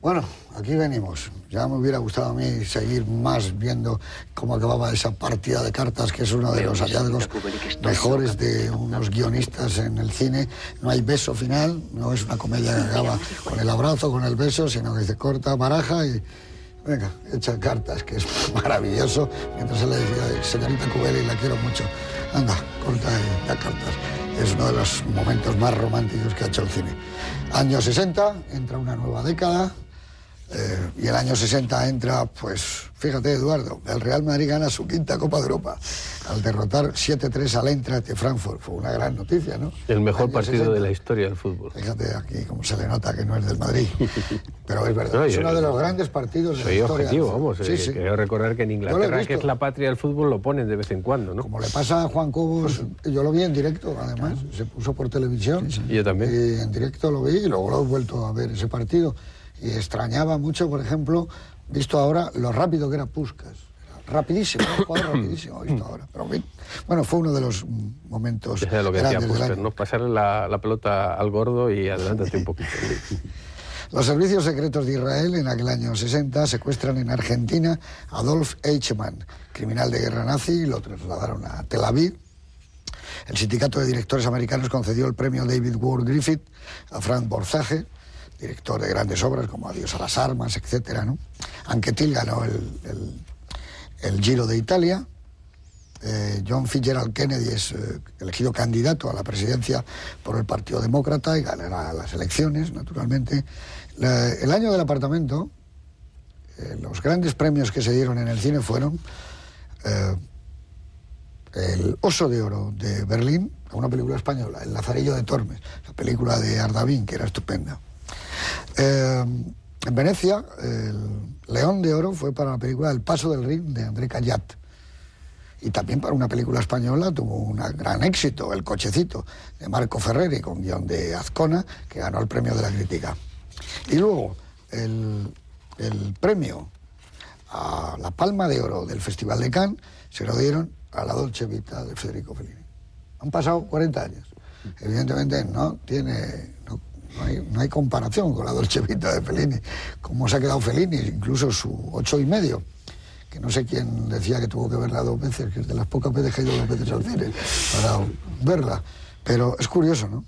Bueno, aquí venimos. Ya me hubiera gustado a mí seguir más viendo cómo acababa esa partida de cartas, que es uno de los hallazgos mejores de unos guionistas en el cine. No hay beso final, no es una comedia que acaba con el abrazo, con el beso, sino que se corta, baraja y... venga, echa cartas, que es maravilloso. Mientras él le decía, señorita Cubeli, la quiero mucho. Anda, corta y da cartas. Es uno de los momentos más románticos que ha hecho el cine. Años 60, entra una nueva década. Y el año 60 entra, pues, fíjate, Eduardo, el Real Madrid gana su quinta Copa de Europa al derrotar 7-3 al Eintracht de Frankfurt. Fue una gran noticia, ¿no? El mejor partido de la historia del fútbol. Fíjate aquí cómo se le nota que no es del Madrid. Pero es verdad, es uno de los grandes partidos de la historia. Soy objetivo, vamos. Sí. Quiero recordar que en Inglaterra, que es la patria del fútbol, lo ponen de vez en cuando, ¿no? Como le pasa a Juan Cobos, yo lo vi en directo, además, se puso por televisión. Y yo también. Y en directo lo vi y luego lo he vuelto a ver ese partido. Y extrañaba mucho, por ejemplo, visto ahora lo rápido que era Puskás. Rapidísimo, un jugador rapidísimo, visto ahora. Pero bueno, fue uno de los momentos es lo que decía Puskás, ¿no? Pasarle la pelota al gordo y adelántate un poquito. Los servicios secretos de Israel en aquel año 60 secuestran en Argentina a Adolf Eichmann, criminal de guerra nazi, y lo trasladaron a Tel Aviv. El sindicato de directores americanos concedió el premio David Ward Griffith a Frank Borzage, director de grandes obras como Adiós a las armas, etcétera, ¿no? Anquetil ganó el Giro de Italia. John Fitzgerald Kennedy es elegido candidato a la presidencia por el Partido Demócrata y ganará las elecciones, naturalmente. El año del apartamento, los grandes premios que se dieron en el cine fueron el Oso de Oro de Berlín, una película española, El Lazarillo de Tormes, la película de Ardavín, que era estupenda. En Venecia, el León de Oro fue para la película El Paso del Rin de André Callat. Y también para una película española tuvo un gran éxito, El Cochecito, de Marco Ferreri, con guión de Azcona, que ganó el premio de la crítica. Y luego, el premio a la Palma de Oro del Festival de Cannes se lo dieron a La Dolce Vita de Federico Fellini. Han pasado 40 años. Evidentemente no hay comparación con La Dolce Vita de Fellini. Cómo se ha quedado Fellini, incluso su 8,5, que no sé quién decía que tuvo que verla 2 veces, que es de las pocas veces que he ido 2 veces al cine para verla. Pero es curioso, ¿no?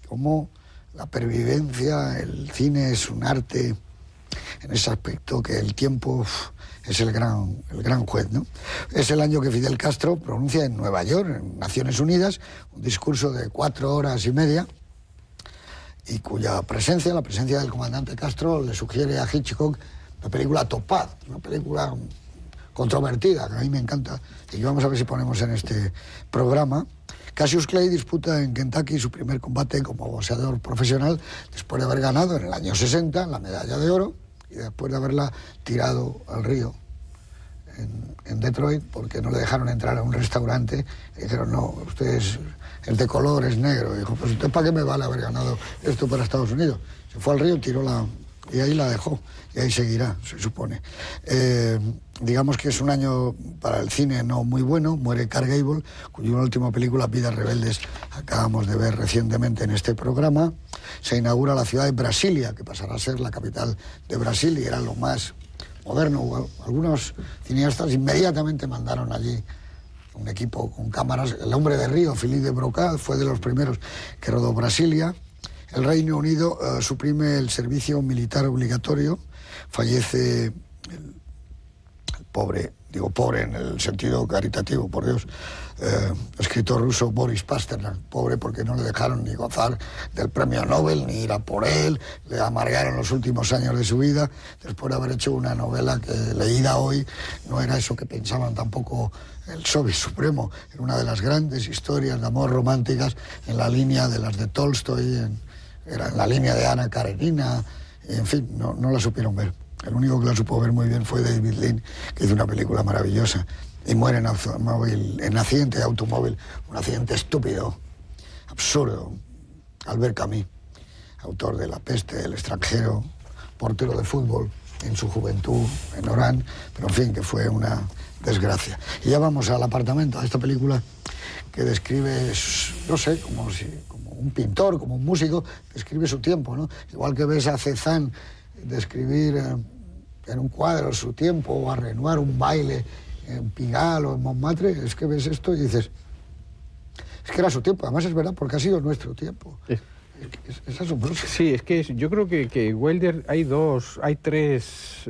Cómo la pervivencia, el cine es un arte en ese aspecto, que el tiempo es el gran juez, ¿no? Es el año que Fidel Castro pronuncia en Nueva York, en Naciones Unidas, un discurso de 4 horas y media, y cuya presencia, la presencia del comandante Castro, le sugiere a Hitchcock la película Topaz, una película controvertida, que a mí me encanta, y que vamos a ver si ponemos en este programa. Cassius Clay disputa en Kentucky su primer combate como boxeador profesional, después de haber ganado en el año 60 la medalla de oro, y después de haberla tirado al río en Detroit, porque no le dejaron entrar a un restaurante, y dijeron, no, usted es de color, es negro. Y dijo, pues usted, ¿para qué me vale haber ganado esto para Estados Unidos? Se fue al río, tiró y ahí la dejó, y ahí seguirá, se supone. Digamos que es un año para el cine no muy bueno. Muere Clark Gable, cuya última película, Vidas Rebeldes, acabamos de ver recientemente en este programa. Se inaugura la ciudad de Brasilia, que pasará a ser la capital de Brasil, y era lo más moderno. Algunos cineastas inmediatamente mandaron allí un equipo con cámaras. El hombre de Río, Philippe de Broca, fue de los primeros que rodó Brasilia. El Reino Unido suprime el servicio militar obligatorio. Fallece el pobre, digo pobre en el sentido caritativo, por Dios, escritor ruso Boris Pasternak. Pobre porque no le dejaron ni gozar del premio Nobel, ni ir a por él, le amargaron los últimos años de su vida, después de haber hecho una novela que, leída hoy, no era eso que pensaban tampoco el Soviet Supremo, era una de las grandes historias de amor románticas en la línea de las de Tolstoy, era en la línea de Ana Karenina, en fin, no la supieron ver. El único que la supo ver muy bien fue David Lean, que hizo una película maravillosa, y muere en accidente de automóvil, un accidente estúpido, absurdo. Albert Camus, autor de La peste, El extranjero, portero de fútbol en su juventud en Orán, pero en fin, que fue una desgracia. Y ya vamos al apartamento, a esta película que describe, no sé, como un pintor, como un músico, describe su tiempo, ¿no? Igual que ves a Cézanne describir en un cuadro su tiempo, o a Renoir un baile en Pigalle o en Montmartre, es que ves esto y dices, es que era su tiempo, además es verdad, porque ha sido nuestro tiempo. Es asombroso. Sí, es que yo creo que Wilder, hay tres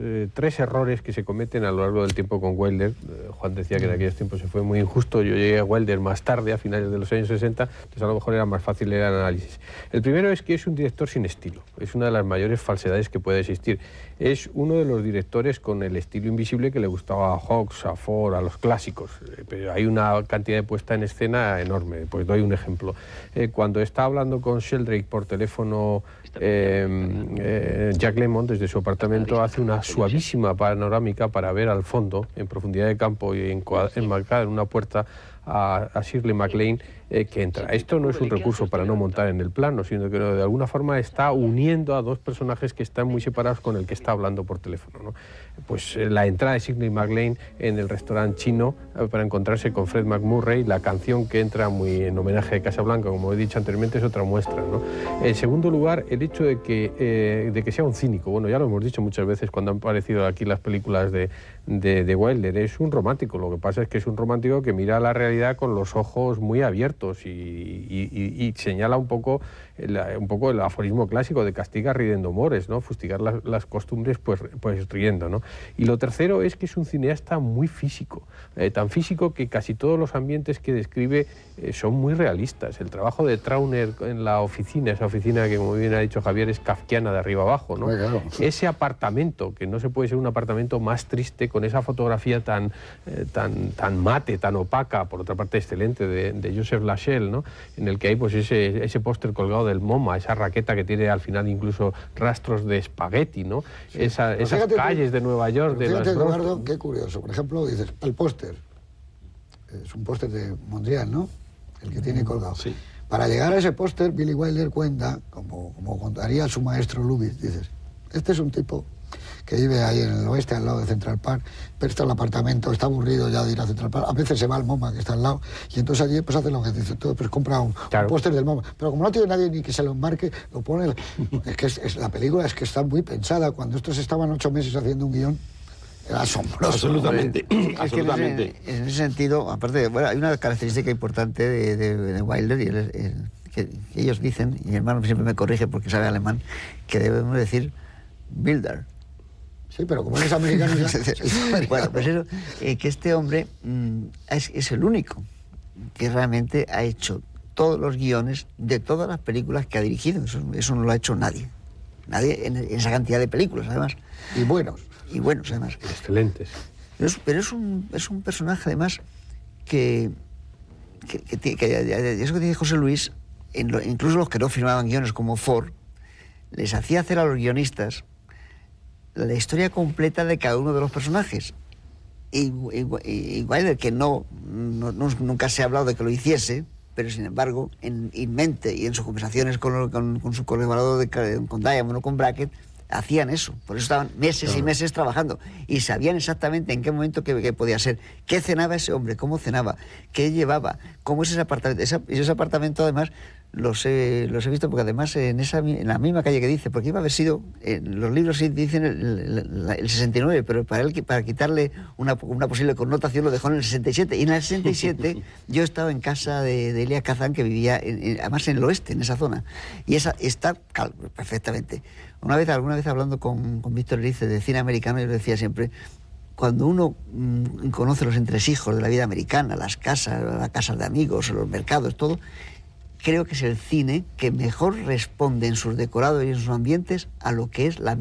errores que se cometen a lo largo del tiempo con Wilder. Juan decía que en aquellos tiempos se fue muy injusto. Yo llegué a Wilder más tarde, a finales de los años 60, entonces a lo mejor era más fácil el análisis. El primero es que es un director sin estilo. Es una de las mayores falsedades que puede existir. Es uno de los directores con el estilo invisible que le gustaba a Hawks, a Ford, a los clásicos. Pero hay una cantidad de puesta en escena enorme. Pues doy un ejemplo. Cuando está hablando con Sheldrake por teléfono, Jack Lemmon desde su apartamento hace una suavísima panorámica para ver al fondo, en profundidad de campo y enmarcada en una puerta, a Shirley MacLaine que entra. Esto no es un recurso para no montar en el plano, sino que de alguna forma está uniendo a dos personajes que están muy separados con el que está hablando por teléfono, ¿no? Pues la entrada de Shirley MacLaine en el restaurante chino para encontrarse con Fred McMurray, la canción que entra muy en homenaje de Casablanca, como he dicho anteriormente, es otra muestra, ¿no? En segundo lugar, el hecho de que sea un cínico. Bueno, ya lo hemos dicho muchas veces cuando han aparecido aquí las películas de Wilder. Es un romántico. Lo que pasa es que es un romántico que mira la realidad con los ojos muy abiertos y señala un poco el aforismo clásico de castiga riendo mores, ¿no? Fustigar las costumbres pues riendo, ¿no? Y lo tercero es que es un cineasta muy físico, tan físico que casi todos los ambientes que describe son muy realistas. El trabajo de Trauner en la oficina, esa oficina que, como bien ha dicho Javier, es kafkiana de arriba abajo, ¿no? Claro. Ese apartamento, que no se puede ser un apartamento más triste, con esa fotografía tan mate, tan opaca, por otra parte excelente, de Joseph Lachelle, ¿no? En el que hay pues ese póster colgado del MoMA, esa raqueta que tiene al final incluso rastros de espagueti, ¿no? Sí. Esas calles de Nueva York, de las Eduardo, qué curioso. Por ejemplo, dices, el póster. Es un póster de Mondrian, ¿no? El que tiene colgado. Sí. Para llegar a ese póster, Billy Wilder cuenta, como contaría su maestro Lubitsch, dices, este es un tipo que vive ahí en el oeste, al lado de Central Park, pero está en el apartamento, está aburrido ya de ir a Central Park, a veces se va al MoMA, que está al lado, y entonces allí pues hace lo que dice todo, pues compra un póster del MoMA, pero como no tiene nadie ni que se lo enmarque, lo pone, es que la película es que está muy pensada, cuando estos estaban 8 meses haciendo un guión, era asombroso. Absolutamente, ¿No? absolutamente. En ese sentido, aparte, bueno, hay una característica importante de Wilder, y que ellos dicen, y mi hermano siempre me corrige porque sabe alemán, que debemos decir Bilder. Sí, pero como es americano ya... Bueno, pues eso, que este hombre es el único que realmente ha hecho todos los guiones de todas las películas que ha dirigido. Eso no lo ha hecho nadie. Nadie en esa cantidad de películas, además. Y buenos. Y buenos, además. Excelentes. Pero es un personaje, además, que eso que dice José Luis, incluso los que no firmaban guiones como Ford, les hacía hacer a los guionistas la historia completa de cada uno de los personajes. Y Wilder, que nunca se ha hablado de que lo hiciese, pero sin embargo, en mente y en sus conversaciones con su colaborador con Diamond o con Brackett, hacían eso. Por eso estaban meses y meses trabajando y sabían exactamente en qué momento que podía ser, qué cenaba ese hombre, cómo cenaba, qué llevaba, cómo es ese apartamento. Ese apartamento, además, los he visto porque además en la misma calle que dice, porque iba a haber sido, los libros sí dicen el 69, pero para quitarle una posible connotación lo dejó en el 67. Y en el 67 yo estaba en casa de Elia Kazan, que vivía además en el oeste, en esa zona, y esa está perfectamente. Alguna vez hablando con Víctor Erice de cine americano, yo le decía siempre, cuando uno conoce los entresijos de la vida americana, las casas de amigos, los mercados, todo, creo que es el cine que mejor responde en sus decorados y en sus ambientes a lo que es las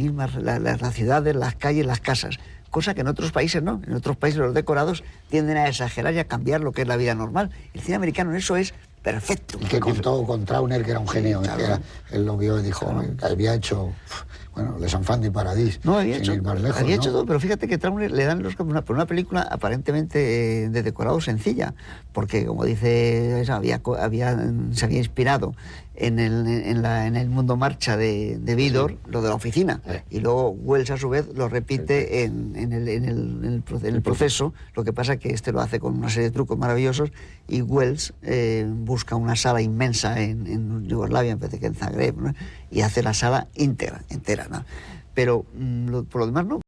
ciudades, las calles, las casas. Cosa que en otros países no. En otros países los decorados tienden a exagerar y a cambiar lo que es la vida normal. El cine americano en eso es perfecto. Y que contó con Trauner, que era un genio. Claro. Él lo vio y dijo, claro, que había hecho, Les Enfants du Paradis. No, había hecho ¿no? todo, pero fíjate que Trauner le dan por una película aparentemente de decorado sencilla, porque como dice, se había inspirado en el Mundo Marcha de Vidor, lo de la oficina, y luego Wells a su vez lo repite en el proceso. Lo que pasa es que este lo hace con una serie de trucos maravillosos, y Wells busca una sala inmensa en Yugoslavia en vez de que en Zagreb, ¿no? Y hace la sala entera, ¿no? pero por lo demás no.